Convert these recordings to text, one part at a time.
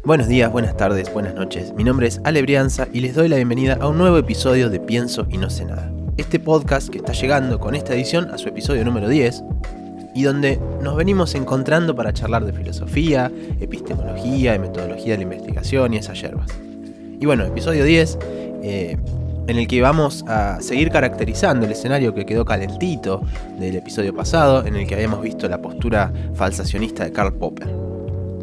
Buenos días, buenas tardes, buenas noches. Mi nombre es Ale Brianza y les doy la bienvenida a un nuevo episodio de Pienso y no sé nada. Este podcast que está llegando con esta edición a su episodio número 10 y donde nos venimos encontrando para charlar de filosofía, epistemología y metodología de la investigación y esas yerbas. Y bueno, episodio 10, en el que vamos a seguir caracterizando el escenario que quedó calentito del episodio pasado, en el que habíamos visto la postura falsacionista de Karl Popper.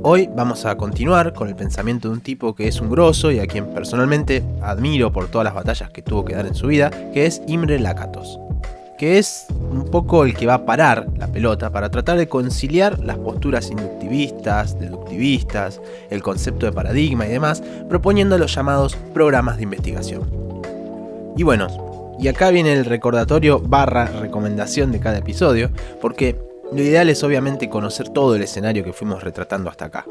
Hoy vamos a continuar con el pensamiento de un tipo que es un grosso y a quien personalmente admiro por todas las batallas que tuvo que dar en su vida, que es Imre Lakatos, que es un poco el que va a parar la pelota para tratar de conciliar las posturas inductivistas, deductivistas, el concepto de paradigma y demás, proponiendo los llamados programas de investigación. Y bueno, y acá viene el recordatorio / recomendación de cada episodio, porque lo ideal es obviamente conocer todo el escenario que fuimos retratando hasta acá.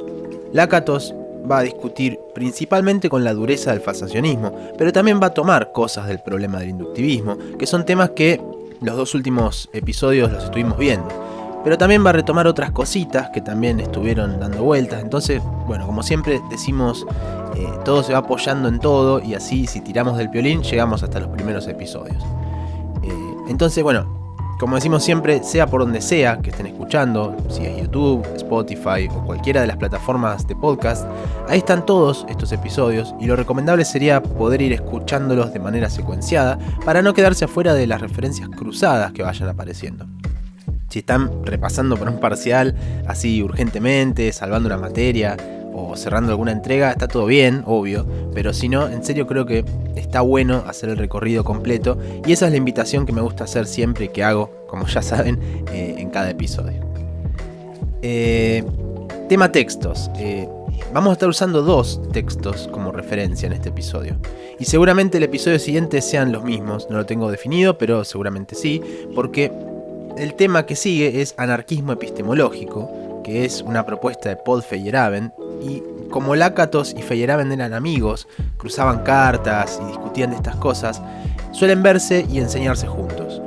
Lakatos va a discutir principalmente con la dureza del falsacionismo, pero también va a tomar cosas del problema del inductivismo, que son temas que los dos últimos episodios los estuvimos viendo. Pero también va a retomar otras cositas que también estuvieron dando vueltas. Entonces, bueno, como siempre decimos, todo se va apoyando en todo y así si tiramos del piolín llegamos hasta los primeros episodios. Entonces, bueno, como decimos siempre, sea por donde sea que estén escuchando, si es YouTube, Spotify o cualquiera de las plataformas de podcast, ahí están todos estos episodios y lo recomendable sería poder ir escuchándolos de manera secuenciada para no quedarse afuera de las referencias cruzadas que vayan apareciendo. Si están repasando por un parcial así urgentemente, salvando una materia o cerrando alguna entrega, está todo bien, obvio, pero si no, en serio creo que está bueno hacer el recorrido completo y esa es la invitación que me gusta hacer siempre y que hago, como ya saben, en cada episodio. Tema textos. Vamos a estar usando 2 textos como referencia en este episodio y seguramente el episodio siguiente sean los mismos, no lo tengo definido, pero seguramente sí, porque el tema que sigue es anarquismo epistemológico, que es una propuesta de Paul Feyerabend. Y como Lakatos y Feyerabend eran amigos, cruzaban cartas y discutían de estas cosas, suelen verse y enseñarse juntos.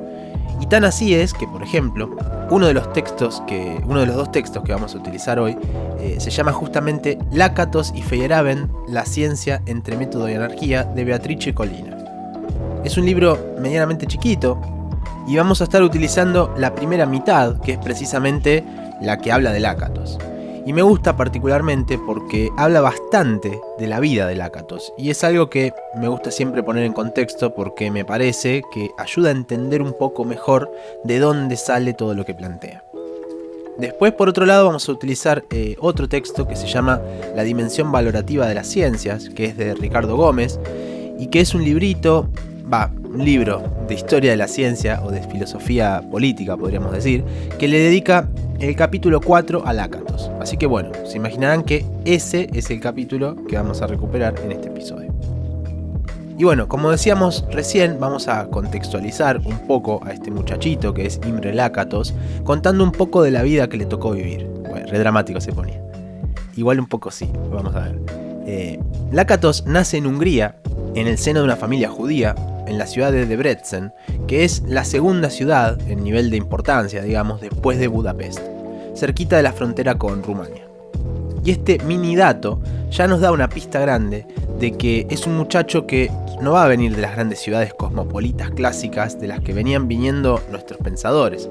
Y tan así es que, por ejemplo, uno de los dos textos que vamos a utilizar hoy se llama justamente Lakatos y Feyerabend, la ciencia entre método y anarquía, de Beatrice Colina. Es un libro medianamente chiquito y vamos a estar utilizando la primera mitad, que es precisamente la que habla de Lakatos. Y me gusta particularmente porque habla bastante de la vida de Lakatos. Y es algo que me gusta siempre poner en contexto porque me parece que ayuda a entender un poco mejor de dónde sale todo lo que plantea. Después, por otro lado, vamos a utilizar otro texto que se llama La dimensión valorativa de las ciencias, que es de Ricardo Gómez, y que es un libro de historia de la ciencia o de filosofía política, podríamos decir, que le dedica el capítulo 4 a Lakatos. Así que bueno, se imaginarán que ese es el capítulo que vamos a recuperar en este episodio. Y bueno, como decíamos recién, vamos a contextualizar un poco a este muchachito que es Imre Lakatos, contando un poco de la vida que le tocó vivir. Bueno, re dramático se ponía. Igual un poco sí, vamos a ver. Lakatos nace en Hungría, en el seno de una familia judía, en la ciudad de Debrecen, que es la segunda ciudad en nivel de importancia, digamos, después de Budapest, cerquita de la frontera con Rumania. Y este mini dato ya nos da una pista grande de que es un muchacho que no va a venir de las grandes ciudades cosmopolitas clásicas de las que venían viniendo nuestros pensadores.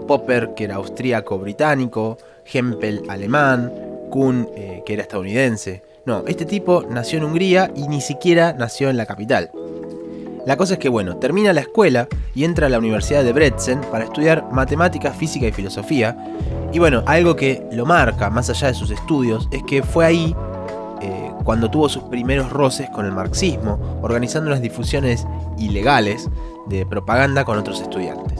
Popper, que era austríaco-británico, Hempel, alemán, Kuhn, que era estadounidense. No, este tipo nació en Hungría y ni siquiera nació en la capital. La cosa es que, bueno, termina la escuela y entra a la Universidad de Debrecen para estudiar matemáticas, física y filosofía. Y bueno, algo que lo marca, más allá de sus estudios, es que fue ahí cuando tuvo sus primeros roces con el marxismo, organizando unas difusiones ilegales de propaganda con otros estudiantes.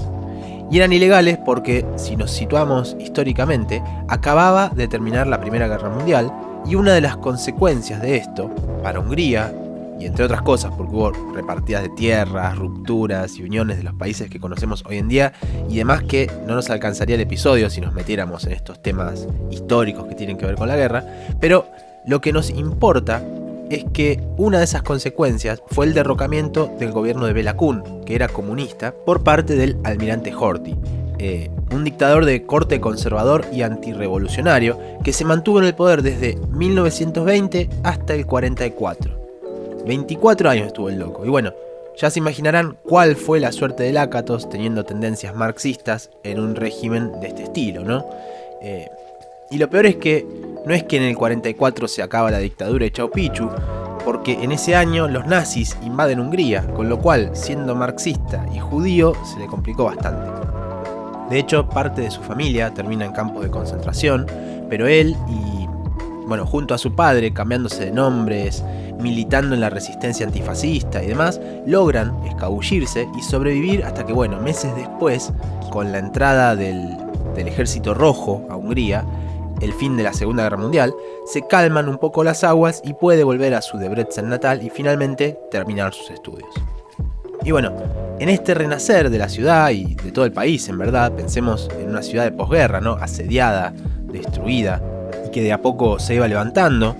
Y eran ilegales porque, si nos situamos históricamente, acababa de terminar la Primera Guerra Mundial y una de las consecuencias de esto, para Hungría, y entre otras cosas porque hubo repartidas de tierras, rupturas y uniones de los países que conocemos hoy en día y demás que no nos alcanzaría el episodio si nos metiéramos en estos temas históricos que tienen que ver con la guerra, pero lo que nos importa es que una de esas consecuencias fue el derrocamiento del gobierno de Bela Kun, que era comunista, por parte del almirante Horthy, un dictador de corte conservador y antirrevolucionario que se mantuvo en el poder desde 1920 hasta el 44. 24 años estuvo el loco. Y bueno, ya se imaginarán cuál fue la suerte de Lácatos teniendo tendencias marxistas en un régimen de este estilo, ¿no? Y lo peor es que no es que en el 44 se acaba la dictadura de Chau Pichu, porque en ese año los nazis invaden Hungría, con lo cual, siendo marxista y judío, se le complicó bastante. De hecho, parte de su familia termina en campos de concentración, pero él junto a su padre, cambiándose de nombres, militando en la resistencia antifascista y demás, logran escabullirse y sobrevivir hasta que, meses después, con la entrada del Ejército Rojo a Hungría, el fin de la Segunda Guerra Mundial, se calman un poco las aguas y puede volver a su Debrecen natal y finalmente terminar sus estudios. Y en este renacer de la ciudad y de todo el país, en verdad, pensemos en una ciudad de posguerra, ¿no? Asediada, destruida, y que de a poco se iba levantando,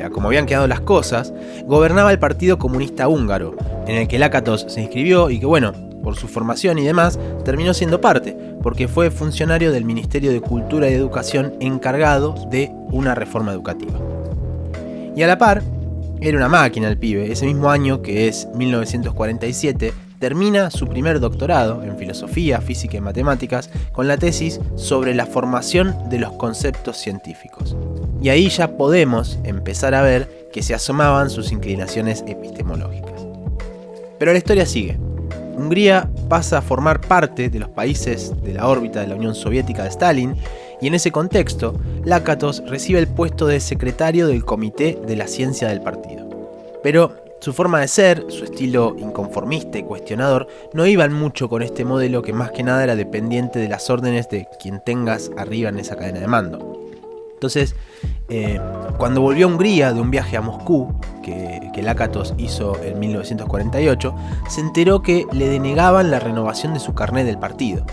a como habían quedado las cosas, gobernaba el Partido Comunista Húngaro, en el que Lácatos se inscribió y que por su formación y demás, terminó siendo parte, porque fue funcionario del Ministerio de Cultura y Educación encargado de una reforma educativa. Y a la par, era una máquina el pibe. Ese mismo año, que es 1947, termina su primer doctorado en filosofía, física y matemáticas con la tesis sobre la formación de los conceptos científicos. Y ahí ya podemos empezar a ver que se asomaban sus inclinaciones epistemológicas. Pero la historia sigue. Hungría pasa a formar parte de los países de la órbita de la Unión Soviética de Stalin, y en ese contexto, Lácatos recibe el puesto de secretario del Comité de la Ciencia del partido. Pero su forma de ser, su estilo inconformista y cuestionador, no iban mucho con este modelo que más que nada era dependiente de las órdenes de quien tengas arriba en esa cadena de mando. Entonces, cuando volvió a Hungría de un viaje a Moscú, que Lácatos hizo en 1948, se enteró que le denegaban la renovación de su carnet del partido.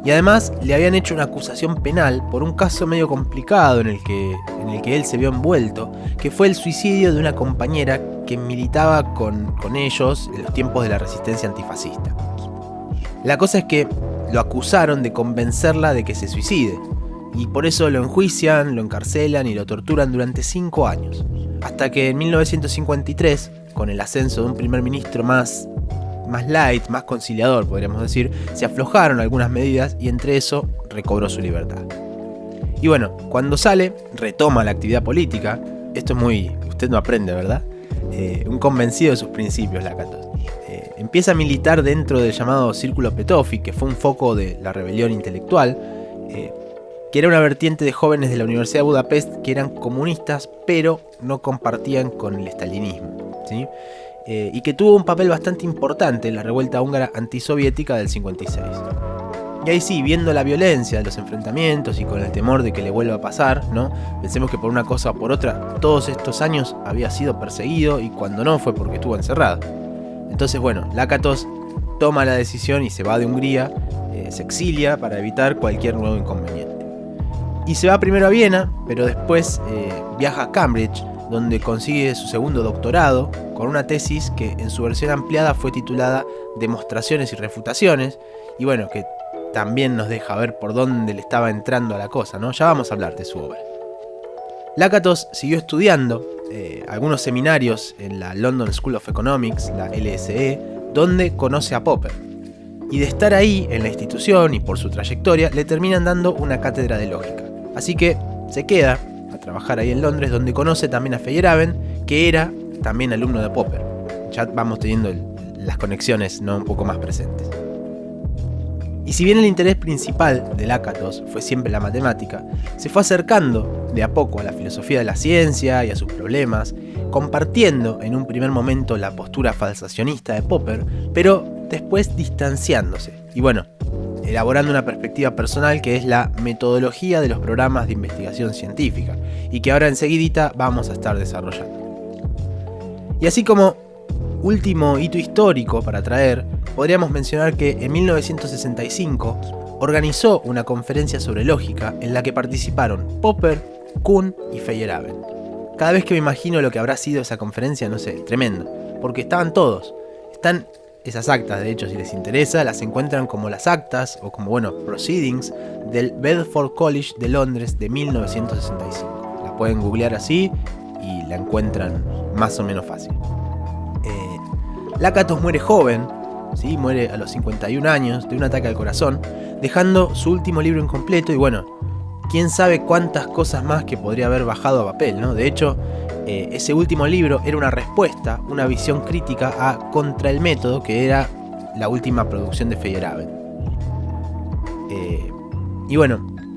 Y además le habían hecho una acusación penal por un caso medio complicado en el que él se vio envuelto, que fue el suicidio de una compañera que militaba con ellos en los tiempos de la resistencia antifascista. La cosa es que lo acusaron de convencerla de que se suicide, y por eso lo enjuician, lo encarcelan y lo torturan durante 5 años. Hasta que en 1953, con el ascenso de un primer ministro más light, más conciliador, podríamos decir, se aflojaron algunas medidas y entre eso recobró su libertad. Y cuando sale, retoma la actividad política. Esto es muy... usted no aprende, ¿verdad? Un convencido de sus principios, Lácatos. Empieza a militar dentro del llamado Círculo Petovci, que fue un foco de la rebelión intelectual, que era una vertiente de jóvenes de la Universidad de Budapest que eran comunistas, pero no compartían con el estalinismo, ¿sí? Y que tuvo un papel bastante importante en la revuelta húngara antisoviética del 56. Y ahí sí, viendo la violencia de los enfrentamientos y con el temor de que le vuelva a pasar, ¿no? Pensemos que por una cosa o por otra, todos estos años había sido perseguido y cuando no fue porque estuvo encerrado. Entonces, Lácatos toma la decisión y se va de Hungría, se exilia para evitar cualquier nuevo inconveniente. Y se va primero a Viena, pero después viaja a Cambridge, donde consigue su segundo doctorado, con una tesis que en su versión ampliada fue titulada Demostraciones y refutaciones, y que también nos deja ver por dónde le estaba entrando a la cosa, ¿no? Ya vamos a hablar de su obra. Lácatos siguió estudiando algunos seminarios en la London School of Economics, la LSE, donde conoce a Popper. Y de estar ahí, en la institución y por su trayectoria, le terminan dando una cátedra de lógica. Así que se queda a trabajar ahí en Londres, donde conoce también a Feyerabend, que era también alumno de Popper. Ya vamos teniendo las conexiones, ¿no?, un poco más presentes. Y si bien el interés principal de Lácatos fue siempre la matemática, se fue acercando de a poco a la filosofía de la ciencia y a sus problemas, compartiendo en un primer momento la postura falsacionista de Popper, pero después distanciándose y elaborando una perspectiva personal que es la metodología de los programas de investigación científica y que ahora enseguidita vamos a estar desarrollando. Y así como último hito histórico para traer, podríamos mencionar que en 1965 organizó una conferencia sobre lógica en la que participaron Popper, Kuhn y Feyerabend. Cada vez que me imagino lo que habrá sido esa conferencia, no sé, tremendo, porque estaban todos. Están Esas actas, de hecho, si les interesa, las encuentran como las actas o como, proceedings del Bedford College de Londres de 1965. La pueden googlear así y la encuentran más o menos fácil. Lakatos muere joven, ¿sí? Muere a los 51 años de un ataque al corazón, dejando su último libro incompleto y quién sabe cuántas cosas más que podría haber bajado a papel, ¿no? De hecho, ese último libro era una respuesta, una visión crítica a Contra el Método, que era la última producción de Feyerabend.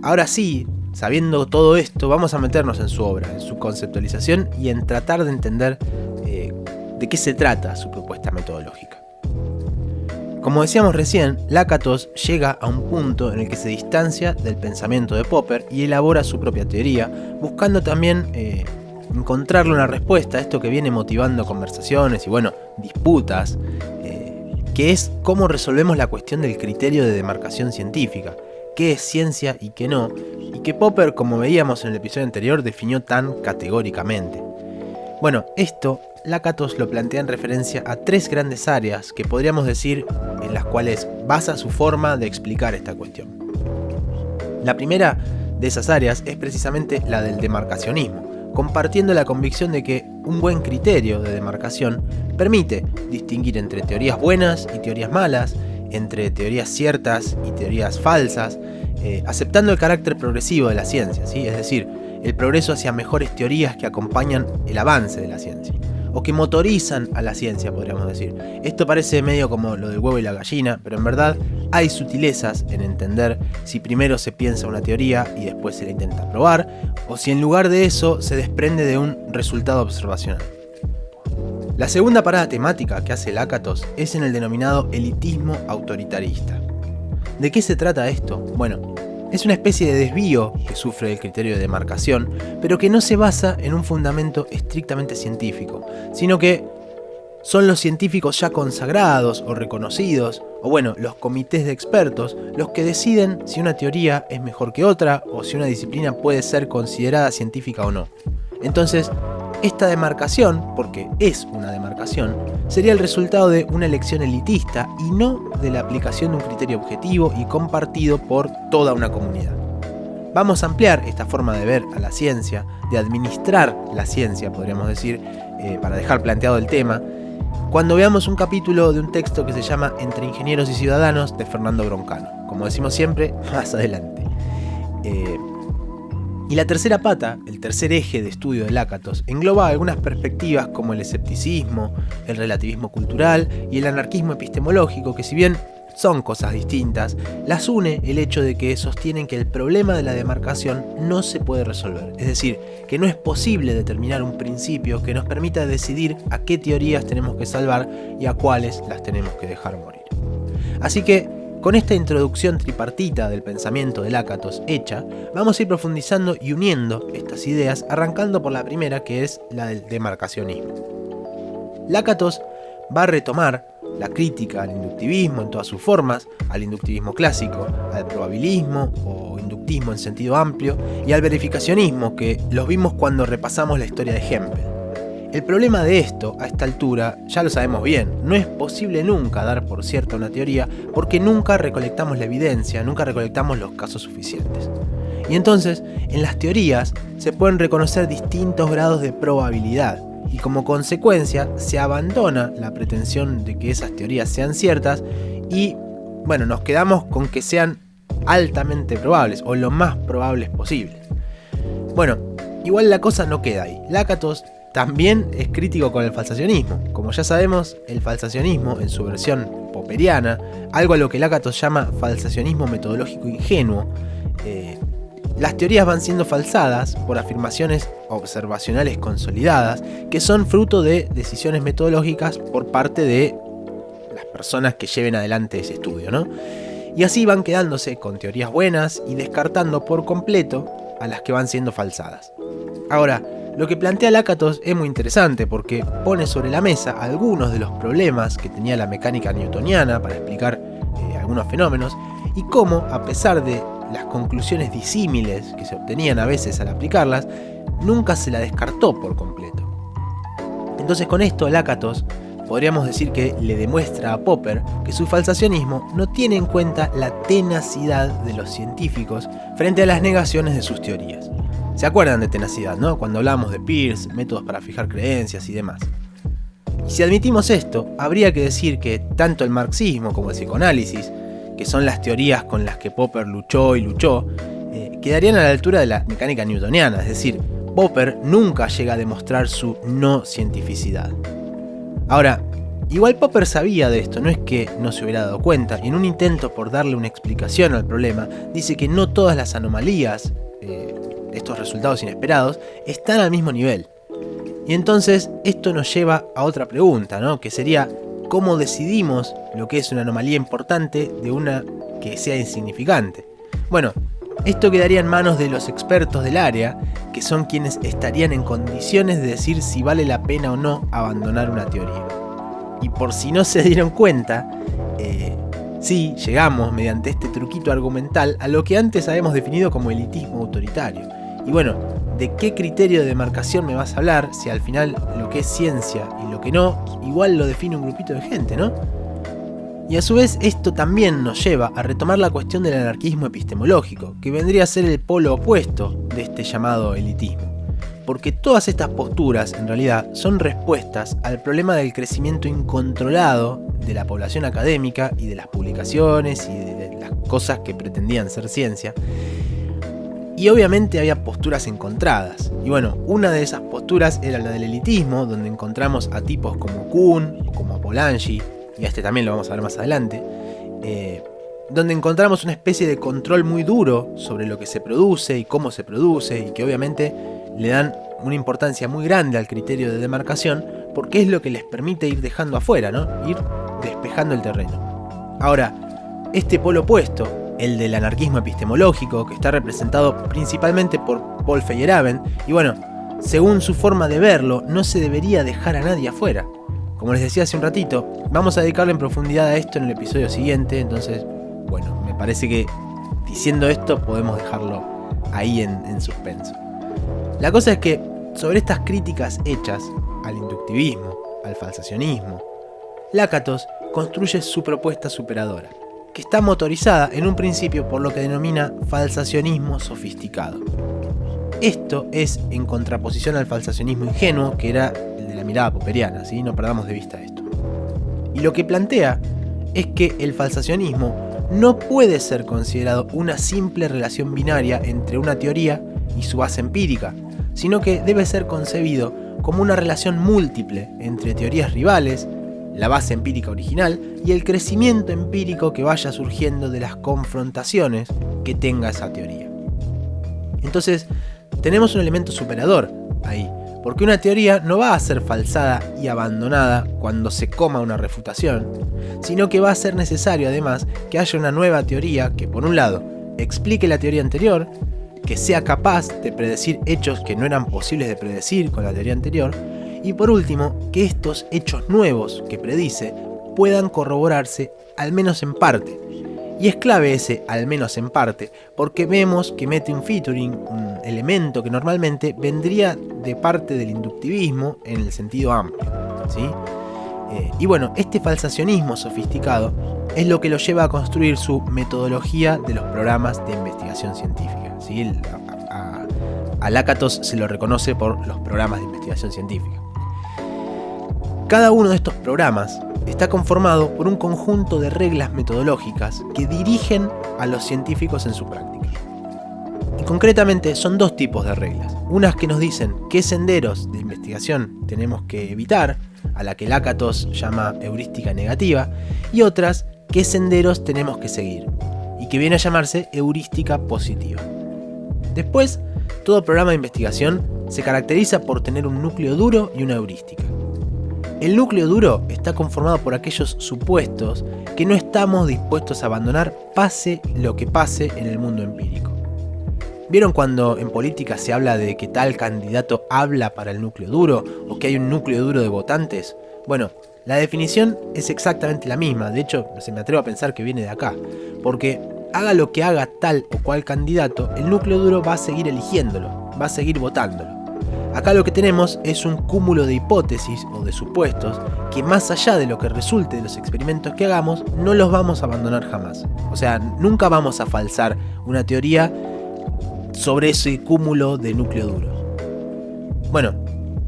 Ahora sí, sabiendo todo esto, vamos a meternos en su obra, en su conceptualización y en tratar de entender de qué se trata su propuesta metodológica. Como decíamos recién, Lakatos llega a un punto en el que se distancia del pensamiento de Popper y elabora su propia teoría, buscando también encontrarle una respuesta a esto que viene motivando conversaciones y disputas, que es cómo resolvemos la cuestión del criterio de demarcación científica, qué es ciencia y qué no, y que Popper, como veíamos en el episodio anterior, definió tan categóricamente. Esto Lakatos lo plantea en referencia a 3 grandes áreas que podríamos decir en las cuales basa su forma de explicar esta cuestión. La primera de esas áreas es precisamente la del demarcacionismo, compartiendo la convicción de que un buen criterio de demarcación permite distinguir entre teorías buenas y teorías malas, entre teorías ciertas y teorías falsas, aceptando el carácter progresivo de la ciencia, ¿sí? Es decir, el progreso hacia mejores teorías que acompañan el avance de la ciencia, o que motorizan a la ciencia, podríamos decir. Esto parece medio como lo del huevo y la gallina, pero en verdad hay sutilezas en entender si primero se piensa una teoría y después se la intenta probar, o si en lugar de eso se desprende de un resultado observacional. La segunda parada temática que hace Lakatos es en el denominado elitismo autoritarista. ¿De qué se trata esto? Es una especie de desvío que sufre el criterio de demarcación, pero que no se basa en un fundamento estrictamente científico, sino que son los científicos ya consagrados o reconocidos, o los comités de expertos, los que deciden si una teoría es mejor que otra o si una disciplina puede ser considerada científica o no. Entonces, esta demarcación, porque es una demarcación, sería el resultado de una elección elitista y no de la aplicación de un criterio objetivo y compartido por toda una comunidad. Vamos a ampliar esta forma de ver a la ciencia, de administrar la ciencia, podríamos decir, para dejar planteado el tema, cuando veamos un capítulo de un texto que se llama Entre ingenieros y ciudadanos de Fernando Broncano. Como decimos siempre, más adelante. Y la tercera pata, el tercer eje de estudio de Lakatos, engloba algunas perspectivas como el escepticismo, el relativismo cultural y el anarquismo epistemológico, que si bien son cosas distintas, las une el hecho de que sostienen que el problema de la demarcación no se puede resolver, es decir, que no es posible determinar un principio que nos permita decidir a qué teorías tenemos que salvar y a cuáles las tenemos que dejar morir. Así que, con esta introducción tripartita del pensamiento de Lakatos hecha, vamos a ir profundizando y uniendo estas ideas, arrancando por la primera, que es la del demarcacionismo. Lakatos va a retomar la crítica al inductivismo en todas sus formas, al inductivismo clásico, al probabilismo o inductismo en sentido amplio, y al verificacionismo, que los vimos cuando repasamos la historia de Hempel. El problema de esto, a esta altura, ya lo sabemos bien, no es posible nunca dar por cierta una teoría porque nunca recolectamos la evidencia, nunca recolectamos los casos suficientes. Y entonces, en las teorías se pueden reconocer distintos grados de probabilidad y como consecuencia se abandona la pretensión de que esas teorías sean ciertas y, nos quedamos con que sean altamente probables o lo más probables posible. Igual la cosa no queda ahí. Lakatos también es crítico con el falsacionismo. Como ya sabemos, el falsacionismo, en su versión popperiana, algo a lo que Lakatos llama falsacionismo metodológico ingenuo, las teorías van siendo falsadas por afirmaciones observacionales consolidadas que son fruto de decisiones metodológicas por parte de las personas que lleven adelante ese estudio, ¿no? Y así van quedándose con teorías buenas y descartando por completo a las que van siendo falsadas. Ahora, lo que plantea Lakatos es muy interesante porque pone sobre la mesa algunos de los problemas que tenía la mecánica newtoniana para explicar algunos fenómenos y cómo, a pesar de las conclusiones disímiles que se obtenían a veces al aplicarlas, nunca se la descartó por completo. Entonces con esto Lakatos podríamos decir que le demuestra a Popper que su falsacionismo no tiene en cuenta la tenacidad de los científicos frente a las negaciones de sus teorías. ¿Se acuerdan de tenacidad, no? Cuando hablamos de Peirce, métodos para fijar creencias y demás. Y si admitimos esto, habría que decir que tanto el marxismo como el psicoanálisis, que son las teorías con las que Popper luchó, quedarían a la altura de la mecánica newtoniana, es decir, Popper nunca llega a demostrar su no cientificidad. Ahora, igual Popper sabía de esto, no es que no se hubiera dado cuenta, y en un intento por darle una explicación al problema, dice que no todas las anomalías, estos resultados inesperados, están al mismo nivel. Y entonces esto nos lleva a otra pregunta, ¿no? Que sería, ¿cómo decidimos lo que es una anomalía importante de una que sea insignificante? Bueno, esto quedaría en manos de los expertos del área, que son quienes estarían en condiciones de decir si vale la pena o no abandonar una teoría. Y por si no se dieron cuenta, sí llegamos mediante este truquito argumental a lo que antes habíamos definido como elitismo autoritario. Y bueno, ¿de qué criterio de demarcación me vas a hablar si al final lo que es ciencia y lo que no, igual lo define un grupito de gente, ¿no? Y a su vez esto también nos lleva a retomar la cuestión del anarquismo epistemológico, que vendría a ser el polo opuesto de este llamado elitismo. Porque todas estas posturas en realidad son respuestas al problema del crecimiento incontrolado de la población académica y de las publicaciones y de las cosas que pretendían ser ciencia. Y obviamente había posturas encontradas. Y bueno, una de esas posturas era la del elitismo, donde encontramos a tipos como Kuhn o como Polanyi, y a este también lo vamos a ver más adelante, donde encontramos una especie de control muy duro sobre lo que se produce y cómo se produce, y que obviamente le dan una importancia muy grande al criterio de demarcación, porque es lo que les permite ir dejando afuera, ¿no? Ir despejando el terreno. Ahora, este polo opuesto, el del anarquismo epistemológico, que está representado principalmente por Paul Feyerabend, y bueno, según su forma de verlo, no se debería dejar a nadie afuera. Como les decía hace un ratito, vamos a dedicarle en profundidad a esto en el episodio siguiente, entonces, bueno, me parece que diciendo esto podemos dejarlo ahí en suspenso. La cosa es que sobre estas críticas hechas al inductivismo, al falsacionismo, Lakatos construye su propuesta superadora, que está motorizada en un principio por lo que denomina falsacionismo sofisticado. Esto es en contraposición al falsacionismo ingenuo, que era el de la mirada popperiana, ¿sí? No perdamos de vista esto. Y lo que plantea es que el falsacionismo no puede ser considerado una simple relación binaria entre una teoría y su base empírica, sino que debe ser concebido como una relación múltiple entre teorías rivales, la base empírica original y el crecimiento empírico que vaya surgiendo de las confrontaciones que tenga esa teoría. Entonces, tenemos un elemento superador ahí, porque una teoría no va a ser falsada y abandonada cuando se coma una refutación, sino que va a ser necesario además que haya una nueva teoría que, por un lado, explique la teoría anterior, que sea capaz de predecir hechos que no eran posibles de predecir con la teoría anterior, y por último, que estos hechos nuevos que predice puedan corroborarse al menos en parte. Y es clave ese al menos en parte, porque vemos que mete un featuring, un elemento que normalmente vendría de parte del inductivismo en el sentido amplio, ¿sí? Y bueno, este falsacionismo sofisticado es lo que lo lleva a construir su metodología de los programas de investigación científica, ¿sí? A Lakatos se lo reconoce por los programas de investigación científica. Cada uno de estos programas está conformado por un conjunto de reglas metodológicas que dirigen a los científicos en su práctica. Y concretamente son dos tipos de reglas. Unas que nos dicen qué senderos de investigación tenemos que evitar, a la que Lakatos llama heurística negativa, y otras qué senderos tenemos que seguir, y que viene a llamarse heurística positiva. Después, todo programa de investigación se caracteriza por tener un núcleo duro y una heurística. El núcleo duro está conformado por aquellos supuestos que no estamos dispuestos a abandonar pase lo que pase en el mundo empírico. ¿Vieron cuando en política se habla de que tal candidato habla para el núcleo duro o que hay un núcleo duro de votantes? Bueno, la definición es exactamente la misma, de hecho se me atrevo a pensar que viene de acá, porque haga lo que haga tal o cual candidato, el núcleo duro va a seguir eligiéndolo, va a seguir votándolo. Acá lo que tenemos es un cúmulo de hipótesis o de supuestos que, más allá de lo que resulte de los experimentos que hagamos, no los vamos a abandonar jamás. O sea, nunca vamos a falsar una teoría sobre ese cúmulo de núcleo duro. Bueno,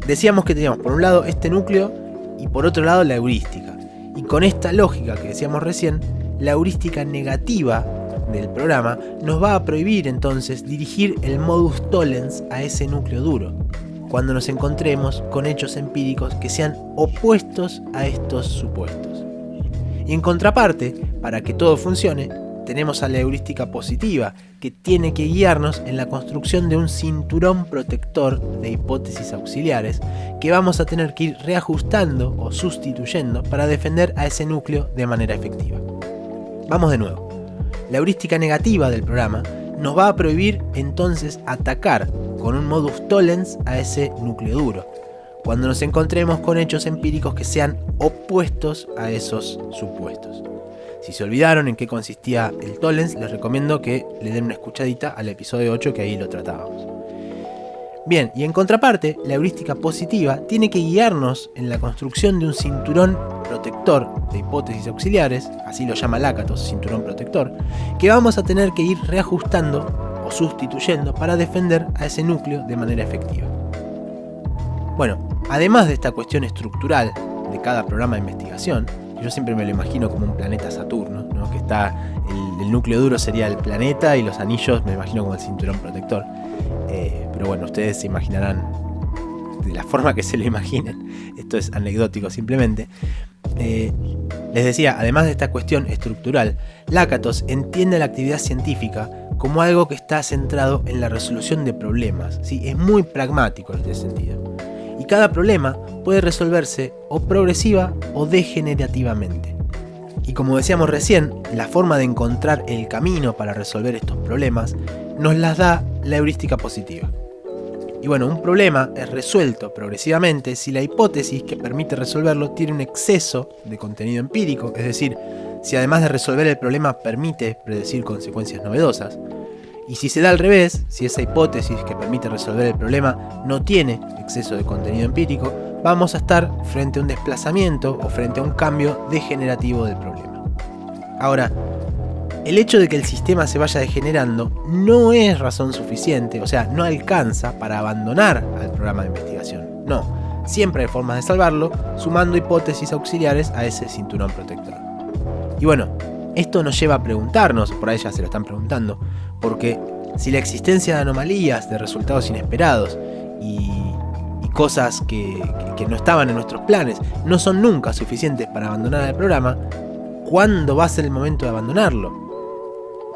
decíamos que teníamos por un lado este núcleo y por otro lado la heurística. Y con esta lógica que decíamos recién, la heurística negativa del programa nos va a prohibir entonces dirigir el modus tollens a ese núcleo duro, cuando nos encontremos con hechos empíricos que sean opuestos a estos supuestos. Y en contraparte, para que todo funcione, tenemos a la heurística positiva, que tiene que guiarnos en la construcción de un cinturón protector de hipótesis auxiliares que vamos a tener que ir reajustando o sustituyendo para defender a ese núcleo de manera efectiva. Vamos de nuevo. La heurística negativa del programa nos va a prohibir entonces atacar con un modus tollens a ese núcleo duro, cuando nos encontremos con hechos empíricos que sean opuestos a esos supuestos. Si se olvidaron en qué consistía el tollens, les recomiendo que le den una escuchadita al episodio 8, que ahí lo tratábamos. Bien, y en contraparte, la heurística positiva tiene que guiarnos en la construcción de un cinturón protector de hipótesis auxiliares, así lo llama Lakatos, cinturón protector, que vamos a tener que ir reajustando o sustituyendo para defender a ese núcleo de manera efectiva. Bueno, además de esta cuestión estructural de cada programa de investigación, yo siempre me lo imagino como un planeta Saturno, ¿no? Que está el núcleo duro sería el planeta y los anillos me imagino como el cinturón protector. Pero bueno, ustedes se imaginarán de la forma que se lo imaginen. Esto es anecdótico simplemente. Les decía, además de esta cuestión estructural, Lakatos entiende la actividad científica como algo que está centrado en la resolución de problemas, ¿sí? Es muy pragmático en este sentido. Y cada problema puede resolverse o progresiva o degenerativamente. Y como decíamos recién, la forma de encontrar el camino para resolver estos problemas nos las da la heurística positiva. Y bueno, un problema es resuelto progresivamente si la hipótesis que permite resolverlo tiene un exceso de contenido empírico, es decir, si además de resolver el problema permite predecir consecuencias novedosas. Y si se da al revés, si esa hipótesis que permite resolver el problema no tiene exceso de contenido empírico, vamos a estar frente a un desplazamiento o frente a un cambio degenerativo del problema. Ahora, el hecho de que el sistema se vaya degenerando no es razón suficiente, o sea, no alcanza para abandonar al programa de investigación. No, siempre hay formas de salvarlo, sumando hipótesis auxiliares a ese cinturón protector. Y bueno, esto nos lleva a preguntarnos, por ahí ya se lo están preguntando, porque si la existencia de anomalías, de resultados inesperados y cosas que no estaban en nuestros planes no son nunca suficientes para abandonar el programa, ¿cuándo va a ser el momento de abandonarlo?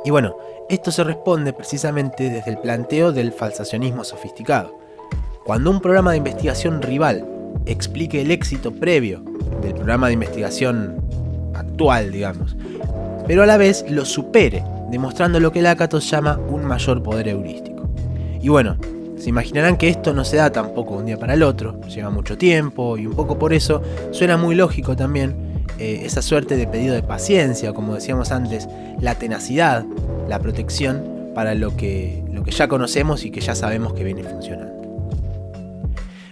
Y bueno, esto se responde precisamente desde el planteo del falsacionismo sofisticado. Cuando un programa de investigación rival explique el éxito previo del programa de investigación actual, digamos, pero a la vez lo supere, demostrando lo que Lakatos llama un mayor poder heurístico. Y bueno, se imaginarán que esto no se da tampoco de un día para el otro, lleva mucho tiempo y un poco por eso suena muy lógico también esa suerte de pedido de paciencia, como decíamos antes, la tenacidad, la protección para lo que ya conocemos y que ya sabemos que viene funcionando.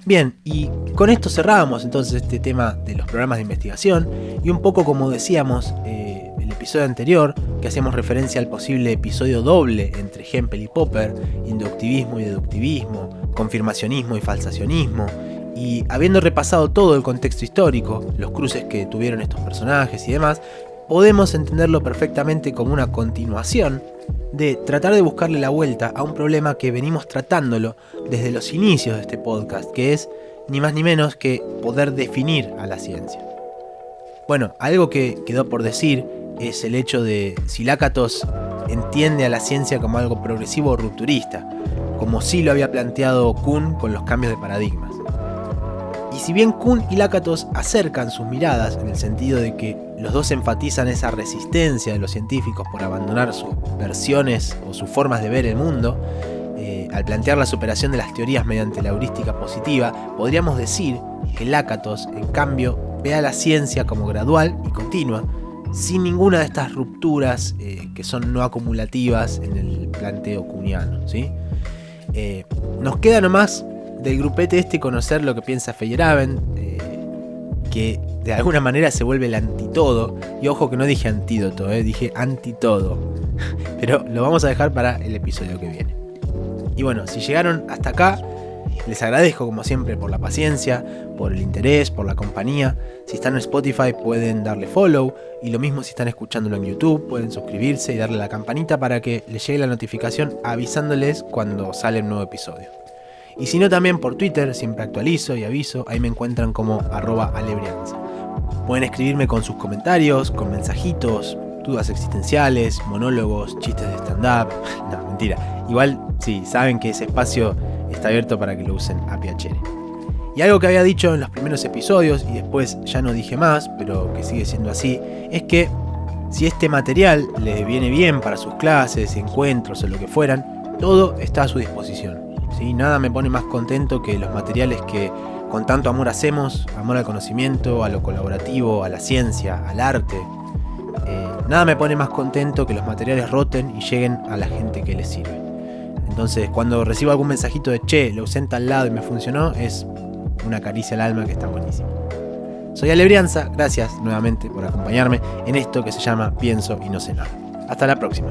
Bien, y con esto cerramos entonces este tema de los programas de investigación y un poco como decíamos el episodio anterior, que hacíamos referencia al posible episodio doble entre Hempel y Popper, inductivismo y deductivismo, confirmacionismo y falsacionismo, y habiendo repasado todo el contexto histórico, los cruces que tuvieron estos personajes y demás, podemos entenderlo perfectamente como una continuación de tratar de buscarle la vuelta a un problema que venimos tratándolo desde los inicios de este podcast, que es ni más ni menos que poder definir a la ciencia. Bueno, algo que quedó por decir es el hecho de si Lakatos entiende a la ciencia como algo progresivo o rupturista, como sí lo había planteado Kuhn con los cambios de paradigmas. Y si bien Kuhn y Lakatos acercan sus miradas en el sentido de que los dos enfatizan esa resistencia de los científicos por abandonar sus versiones o sus formas de ver el mundo, al plantear la superación de las teorías mediante la heurística positiva, podríamos decir que Lakatos, en cambio, ve a la ciencia como gradual y continua, sin ninguna de estas rupturas que son no acumulativas en el planteo kuhniano, ¿sí? Nos queda nomás del grupete este conocer lo que piensa Feyerabend, que de alguna manera se vuelve el antitodo. Y ojo que no dije antídoto, dije antitodo. Pero lo vamos a dejar para el episodio que viene. Y bueno, si llegaron hasta acá, les agradezco como siempre por la paciencia, por el interés, por la compañía. Si están en Spotify pueden darle follow, y lo mismo si están escuchándolo en YouTube, pueden suscribirse y darle a la campanita para que les llegue la notificación avisándoles cuando sale un nuevo episodio. Y si no, también por Twitter, siempre actualizo y aviso, ahí me encuentran como @alebrianza. Pueden escribirme con sus comentarios, con mensajitos, dudas existenciales, monólogos, chistes de stand-up. No, mentira. Igual, sí, saben que ese espacio está abierto para que lo usen a piacere. Y algo que había dicho en los primeros episodios, y después ya no dije más, pero que sigue siendo así, es que si este material les viene bien para sus clases, encuentros o lo que fueran, todo está a su disposición. ¿Sí? Nada me pone más contento que los materiales que con tanto amor hacemos, amor al conocimiento, a lo colaborativo, a la ciencia, al arte. Nada me pone más contento que los materiales roten y lleguen a la gente que les sirve. Entonces, cuando recibo algún mensajito de che, lo usé en tal lado y me funcionó, es una caricia al alma que está buenísimo. Soy Alebrianza, gracias nuevamente por acompañarme en esto que se llama Pienso y no sé nada. Hasta la próxima.